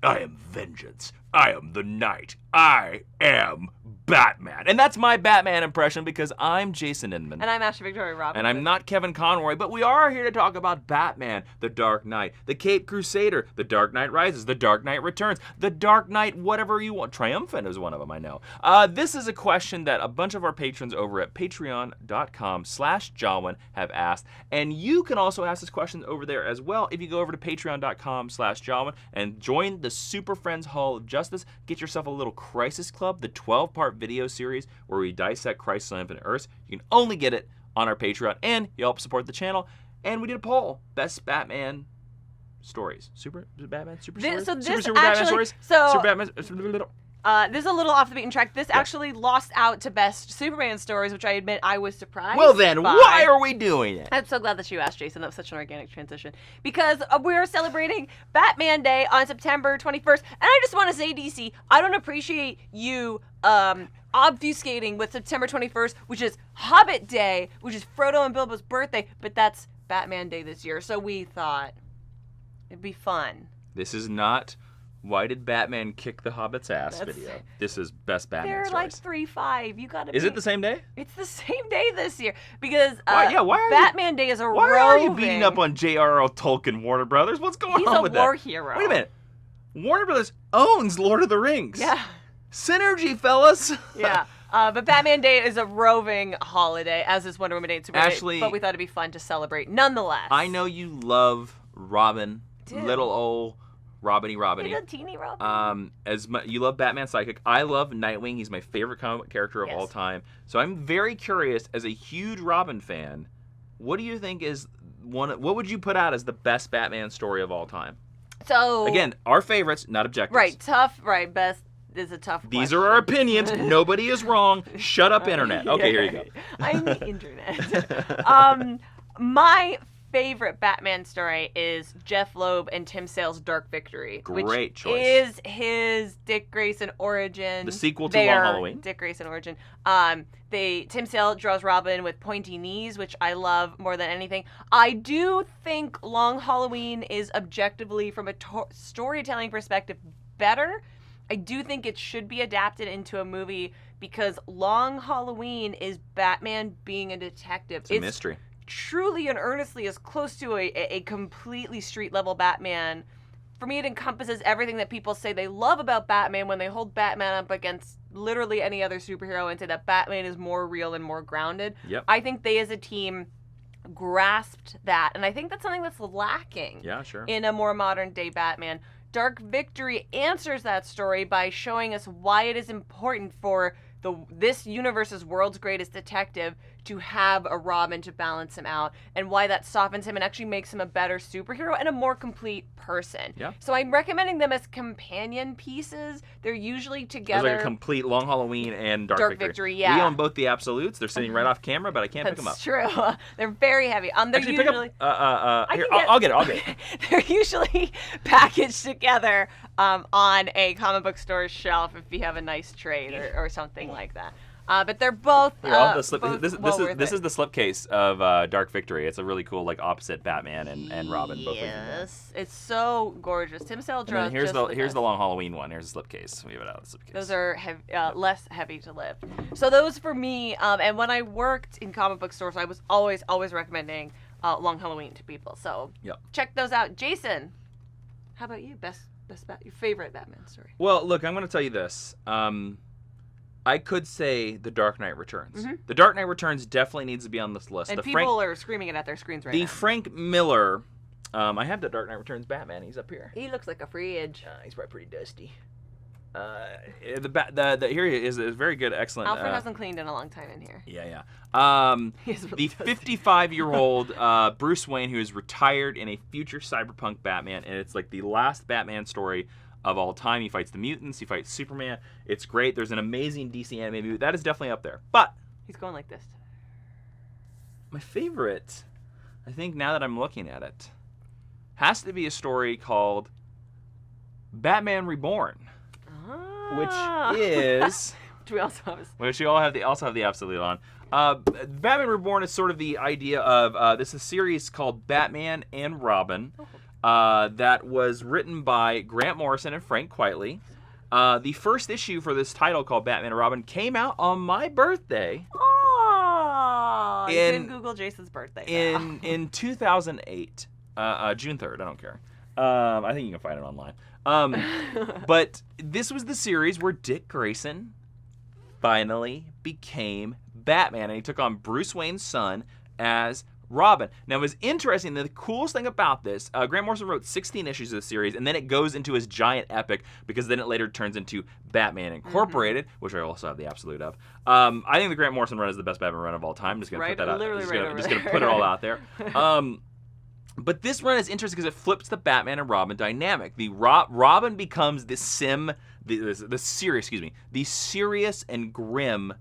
I am vengeance. I am the knight. I am Batman. And that's my Batman impression because I'm Jason Inman. And I'm Ashley Victoria Robinson. And I'm not Kevin Conroy, but we are here to talk about Batman, the Dark Knight, the Caped Crusader, the Dark Knight Rises, the Dark Knight Returns, the Dark Knight whatever you want. Triumphant is one of them, I know. This is a question that a bunch of our patrons over at patreon.com/Jawiin have asked. And you can also ask this question over there as well if you go over to patreon.com/Jawiin and join the Super Friends Hall of Justice. Get yourself a little Crisis Club, the 12-part video series where we dissect Crisis on Infinite Earths. You can only get it on our Patreon, and you help support the channel. And we did a poll: best Batman stories. Super Batman stories. This Batman is a little off the beaten track. This actually lost out to best Superman stories, which I admit I was surprised. Well then, why are we doing it? I'm so glad that you asked, Jason. That was such an organic transition. Because we're celebrating Batman Day on September 21st. And I just want to say, DC, I don't appreciate you obfuscating with September 21st, which is Hobbit Day, which is Frodo and Bilbo's birthday, but that's Batman Day this year. So we thought it'd be fun. This is not Why Did Batman Kick the Hobbit's Ass video. This is best Batman stories. They're like 3-5. You gotta. Is it the same day? It's the same day this year because why are Batman Day is a Why are you beating up on J.R.R. Tolkien, Warner Brothers? What's going on with that? He's a war hero. Wait a minute. Warner Brothers owns Lord of the Rings. Yeah. Synergy, fellas. Yeah. But Batman Day is a roving holiday, as is Wonder Woman Day and Superman Ashley, Day. But we thought it'd be fun to celebrate nonetheless. I know you love Robin, little old Robin-y. Little teeny Robin. You love Batman Psychic. I love Nightwing. He's my favorite comic book character of all time. So I'm very curious, as a huge Robin fan, what do you think is what would you put out as the best Batman story of all time? So again, our favorites, not objectives. Right, tough. Right, best is a tough. These question. are our opinions. Nobody is wrong. Shut up, internet. Okay, here you go. I'm the internet. My favorite Batman story is Jeff Loeb and Tim Sale's Dark Victory. Great choice. Is his Dick Grayson origin. The sequel to Long Halloween. Dick Grayson origin. Tim Sale draws Robin with pointy knees, which I love more than anything. I do think Long Halloween is objectively, from a storytelling perspective, better. I do think it should be adapted into a movie because Long Halloween is Batman being a detective. It's a mystery. Truly and earnestly as close to a completely street-level Batman. For me, it encompasses everything that people say they love about Batman when they hold Batman up against literally any other superhero and say that Batman is more real and more grounded. Yep. I think they, as a team, grasped that, and I think that's something that's lacking in a more modern-day Batman. Dark Victory answers that story by showing us why it is important for this universe's world's greatest detective to have a Robin to balance him out, and why that softens him and actually makes him a better superhero and a more complete person. Yeah. So I'm recommending them as companion pieces. They're usually together. There's like a complete Long Halloween and Dark Victory. Yeah. We own both the absolutes. They're sitting right off camera, but I can't pick them up. That's true. They're very heavy. They're Actually, usually. Pick up. Here, I'll get it. They're usually packaged together on a comic book store shelf if you have a nice trade or something like that. But they're both. This is the slipcase of Dark Victory. It's a really cool, like, opposite Batman and Robin. Both Yes, it's so gorgeous. Tim Sale draws. Here's the Long Halloween one. Here's the slipcase. We have it out of the slipcase. Those are less heavy to lift. So those for me. And when I worked in comic book stores, I was always recommending Long Halloween to people. So check those out. Jason, how about you? Your favorite Batman story? Well, look, I'm going to tell you this. I could say The Dark Knight Returns. Mm-hmm. The Dark Knight Returns definitely needs to be on this list. And people are screaming it at their screens right now. The Frank Miller, I have The Dark Knight Returns Batman. He's up here. He looks like a fridge. He's probably pretty dusty. Here he is. A very good, excellent. Alfred hasn't cleaned in a long time in here. Yeah. Really the 55-year-old Bruce Wayne, who is retired in a future cyberpunk Batman, and it's like the last Batman story of all time. He fights the mutants. He fights Superman. It's great. There's an amazing DC animated movie. That is definitely up there. But he's going like this. My favorite, I think now that I'm looking at it, has to be a story called Batman Reborn. Which is... Which we also have the absolute on. Batman Reborn is sort of the idea of... this is a series called Batman and Robin. that was written by Grant Morrison and Frank Quitely. The first issue for this title, called Batman and Robin, came out on my birthday. Oh, you can Google Jason's birthday. In 2008, June 3rd. I don't care. I think you can find it online. But this was the series where Dick Grayson finally became Batman, and he took on Bruce Wayne's son as Robin. Now, it was interesting. The coolest thing about this, Grant Morrison wrote 16 issues of the series, and then it goes into his giant epic, because then it later turns into Batman Incorporated, which I also have the absolute of. I think the Grant Morrison run is the best Batman run of all time. I'm just gonna put that out. Just gonna put it all out there. But this run is interesting because it flips the Batman and Robin dynamic. The Robin becomes the serious and grim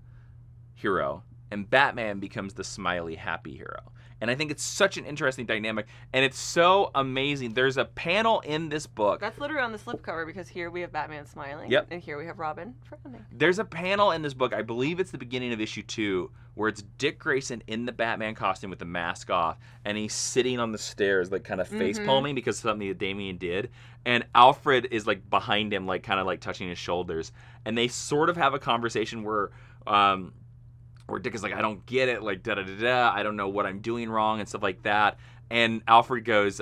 hero, and Batman becomes the smiley, happy hero. And I think it's such an interesting dynamic, and it's so amazing. There's a panel in this book. That's literally on the slipcover, because here we have Batman smiling, and here we have Robin frowning. There's a panel in this book, I believe it's the beginning of issue 2, where it's Dick Grayson in the Batman costume with the mask off, and he's sitting on the stairs, like kind of face palming because of something that Damian did, and Alfred is like behind him, like kind of like touching his shoulders, and they sort of have a conversation where Dick is like, I don't get it, like, da-da-da-da, I don't know what I'm doing wrong, and stuff like that. And Alfred goes,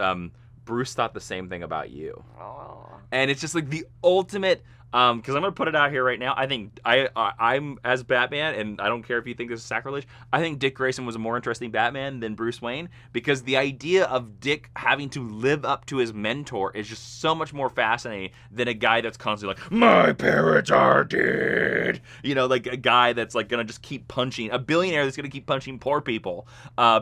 Bruce thought the same thing about you. Aww. And it's just like the ultimate, because I'm going to put it out here right now, I think I'm as Batman, and I don't care if you think this is sacrilege, I think Dick Grayson was a more interesting Batman than Bruce Wayne, because the idea of Dick having to live up to his mentor is just so much more fascinating than a guy that's constantly like, my parents are dead. You know, like a guy that's like going to just keep punching, a billionaire that's going to keep punching poor people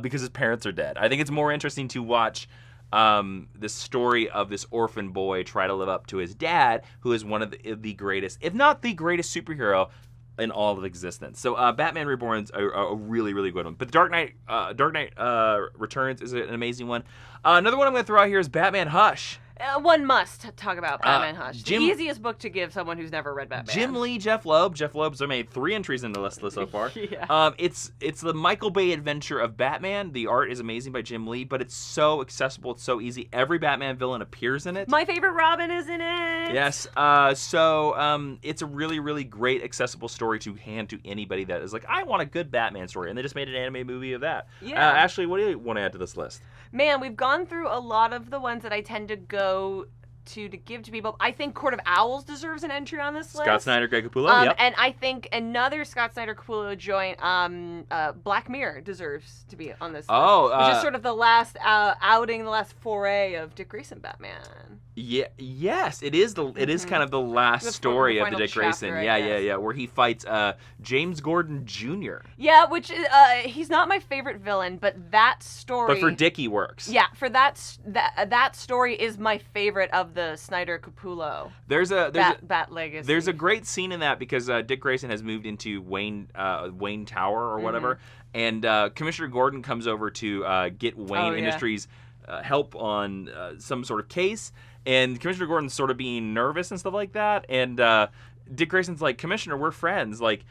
because his parents are dead. I think it's more interesting to watch the story of this orphan boy try to live up to his dad, who is one of the greatest, if not the greatest superhero in all of existence. So Batman Reborn's a really, really good one. But Dark Knight Returns is an amazing one. Another one I'm going to throw out here is Batman Hush. One must talk about Batman Hush. The easiest book to give someone who's never read Batman. Jim Lee, Jeff Loeb. Jeff Loeb's made 3 entries in the list so far. Yeah. It's the Michael Bay adventure of Batman. The art is amazing by Jim Lee, but it's so accessible. It's so easy. Every Batman villain appears in it. My favorite Robin is in it. Yes. So it's a really, really great accessible story to hand to anybody that is like, I want a good Batman story. And they just made an anime movie of that. Yeah. Ashley, what do you want to add to this list? Man, we've gone through a lot of the ones that I tend to go to give to people. I think Court of Owls deserves an entry on this list. Scott Snyder, Greg Capullo, yep. And I think another Scott Snyder Capullo joint, Black Mirror, deserves to be on this list. Which is sort of the last outing, the last foray of Dick Grayson Batman. Yeah, yes, it is kind of the last story of the Dick Grayson. Yeah, where he fights James Gordon Jr. Yeah, which he's not my favorite villain, but that story. But for Dick, he works. Yeah, for that story is my favorite of the Snyder Capullo. Bat Legacy. There's a great scene in that because Dick Grayson has moved into Wayne Tower or whatever, and Commissioner Gordon comes over to get Wayne Industries help on some sort of case. And Commissioner Gordon's sort of being nervous and stuff like that. And Dick Grayson's like, Commissioner, we're friends. Like,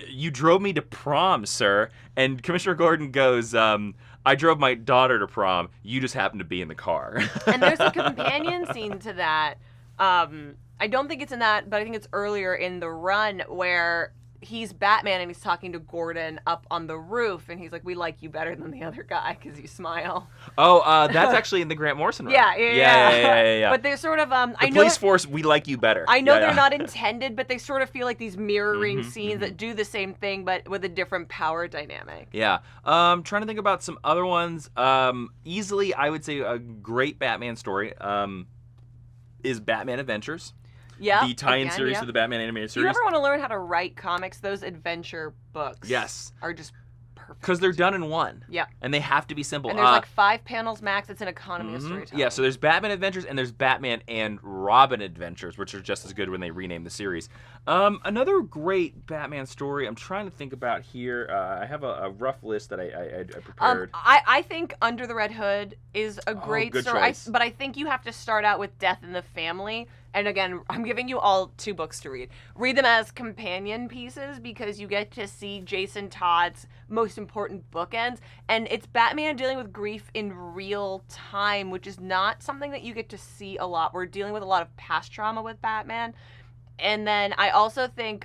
you drove me to prom, sir. And Commissioner Gordon goes, I drove my daughter to prom. You just happened to be in the car. And there's a companion scene to that. I don't think it's in that, but I think it's earlier in the run where he's Batman and he's talking to Gordon up on the roof, and he's like, we like you better than the other guy because you smile. Oh, that's actually in the Grant Morrison run. Yeah. But they're sort of the police force, we like you better. I know they're not intended, but they sort of feel like these mirroring scenes that do the same thing but with a different power dynamic. Yeah. Trying to think about some other ones. Easily, I would say a great Batman story is Batman Adventures. Yeah, the tie-in series to the Batman animated series. If you ever want to learn how to write comics, those adventure books are just perfect. Because they're done in one. Yeah. And they have to be simple. And there's like 5 panels max. It's an economy of storytelling. Yeah, so there's Batman Adventures and there's Batman and Robin Adventures, which are just as good when they rename the series. Another great Batman story I'm trying to think about here. I have a rough list that I prepared. I think Under the Red Hood is a great good story. choice. But I think you have to start out with Death in the Family And again, I'm giving you all 2 books to read. Read them as companion pieces because you get to see Jason Todd's most important bookends. And it's Batman dealing with grief in real time, which is not something that you get to see a lot. We're dealing with a lot of past trauma with Batman. And then I also think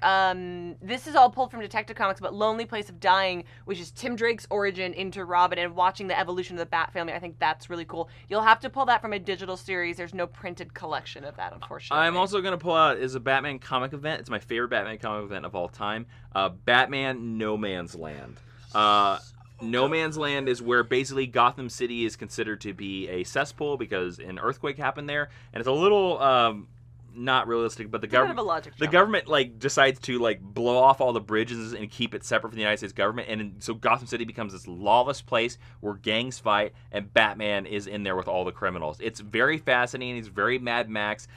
this is all pulled from Detective Comics, but Lonely Place of Dying, which is Tim Drake's origin into Robin and watching the evolution of the Bat family, I think that's really cool. You'll have to pull that from a digital series. There's no printed collection of that, unfortunately. I'm also going to pull out is a Batman comic event. It's my favorite Batman comic event of all time. Batman No Man's Land. No Man's Land is where basically Gotham City is considered to be a cesspool because an earthquake happened there, and it's a little not realistic, but the government like decides to like blow off all the bridges and keep it separate from the United States government, and so Gotham City becomes this lawless place where gangs fight, and Batman is in there with all the criminals. It's very fascinating. It's very Mad Max.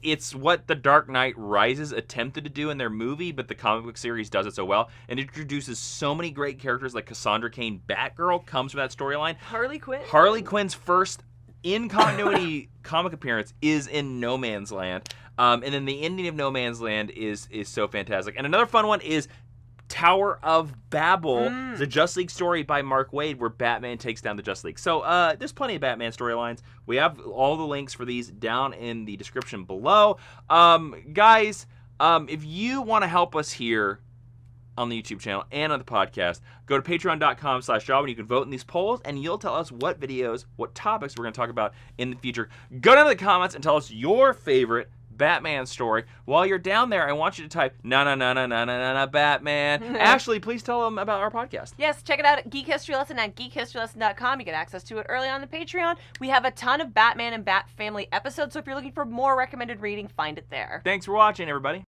It's what the Dark Knight Rises attempted to do in their movie, but the comic book series does it so well, and it introduces so many great characters like Cassandra Cain. Batgirl comes from that storyline. Harley Quinn's first in continuity comic appearance is in No Man's Land. And then the ending of No Man's Land is so fantastic. And another fun one is Tower of Babel, the Justice League story by Mark Waid, where Batman takes down the Justice League. So there's plenty of Batman storylines. We have all the links for these down in the description below. Guys, if you want to help us here on the YouTube channel and on the podcast, go to patreon.com/Jawiin. You can vote in these polls, and you'll tell us what videos, what topics we're going to talk about in the future. Go down to the comments and tell us your favorite Batman story. While you're down there, I want you to type na Batman. Ashley, please tell them about our podcast. Yes, check it out at Geek History Lesson at geekhistorylesson.com. You get access to it early on the Patreon. We have a ton of Batman and Bat Family episodes, so if you're looking for more recommended reading, find it there. Thanks for watching, everybody.